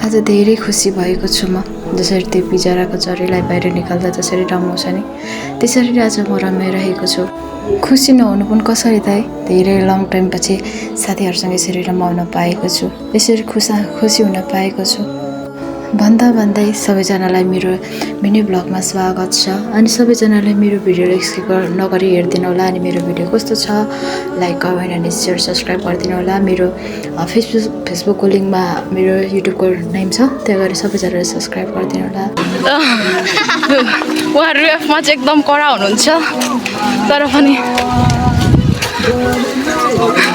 आज धेरै खुसी भएको छु म। जसरी त्यो बिजराको जरीलाई बाहिर निकाल्दा जसरी रमाउँछ नि, त्यसरी आज म रमाइरहेको छु। खुसी नहुनु पनि कसरी त है? धेरै लङ टाइमपछि साथीहरूसँग यसरी रमाउन पाएको छु, यसरी खुसी हुन पाएको छु। भन्दै सबैजनालाई मेरो मिनी ब्लगमा स्वागत छ। अनि सबैजनाले मेरो भिडियोलाई स्किप नगरी हेरिदिनु होला। अनि मेरो भिडियो कस्तो छ लाइक कमेन्ट अनि सेयर सब्सक्राइब गरिदिनु होला। मेरो फेसबुकको लिङ्कमा मेरो युट्युबको नेम छ, त्यहाँ गएर सबैजनाले सब्सक्राइब गरिदिनु होला। उहाँहरू एफमा चाहिँ एकदम कडा हुनुहुन्छ, तर पनि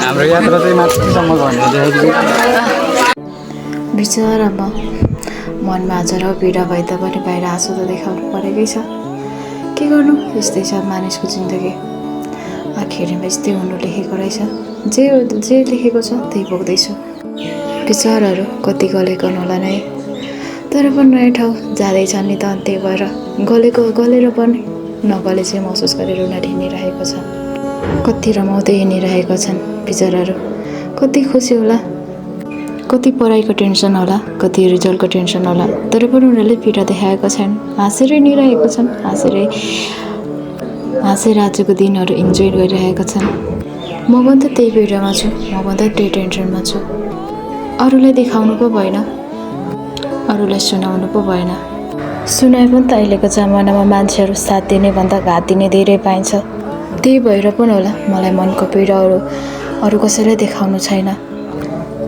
हाम्रो यात्रा चाहिँ माथिसम्म बिचरा मनमा हजुर पीडा भए तापनि बाहिर आँसु त देखाउनु परेकै छ। के गर्नु, यस्तै छ मानिसको जिन्दगी। आखिरमा यस्तै हुनु लेखेको रहेछ। जे लेखेको छ त्यही भोग्दैछु। विचारहरू कति गलेको होला नै, तर पनि नयाँ ठाउँ जाँदैछन् नि त। त्यही भएर गलेर पनि नगले चाहिँ महसुस गरेर उनीहरू हिँडिरहेको छ। कति रमाउँदै हिँडिरहेका छन् विचारहरू। कति खुसी होला, कति पढाइको टेन्सन होला, कति रिजल्टको टेन्सन होला, तर पनि उनीहरूले पीडा देखाएको छैन। हाँसेर हिँडिरहेको छन्, हाँसेर आजको दिनहरू इन्जोय गरिरहेका छन्। म पनि त त्यही पीडामा छु, म पनि त त्यही टेन्सनमा छु। अरूलाई देखाउनु पो भएन, अरूलाई सुनाउनु पो भएन। सुनाए पनि त अहिलेको जमानामा मान्छेहरू साथ दिने भन्दा घात दिने धेरै पाइन्छ। त्यही भएर पनि होला मलाई मनको पीडाहरू अरू कसैलाई देखाउनु छैन।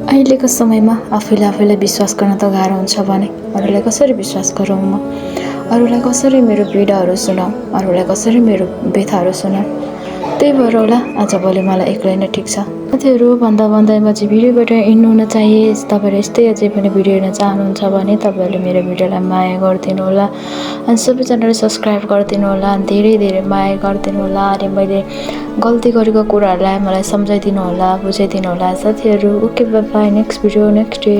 अहिलेको समयमा आफैलाई विश्वास गर्न त गाह्रो हुन्छ भने अरूलाई कसरी विश्वास गरौँ म? अरूलाई कसरी मेरो पीडाहरू सुनाऊ? अरूलाई कसरी मेरो व्यथाहरू सुनाऊ? त्यही भएर होला आजभोलि मलाई एक्लै नै ठिक छ। साथीहरू भन्दैमा चाहिँ भिडियोबाट हिँड्नु हुन चाहिए। तपाईँहरू यस्तै अझै पनि भिडियो हेर्न चाहनुहुन्छ भने तपाईँहरूले मेरो भिडियोलाई माया गरिदिनु होला। अनि सबैजनाले सब्सक्राइब गरिदिनु होला। अनि धेरै माया गरिदिनु होला। अनि मैले गल्ती गरेको कुराहरूलाई मलाई सम्झाइदिनु होला, बुझाइदिनु होला साथीहरू। Okay, by by, next video next day.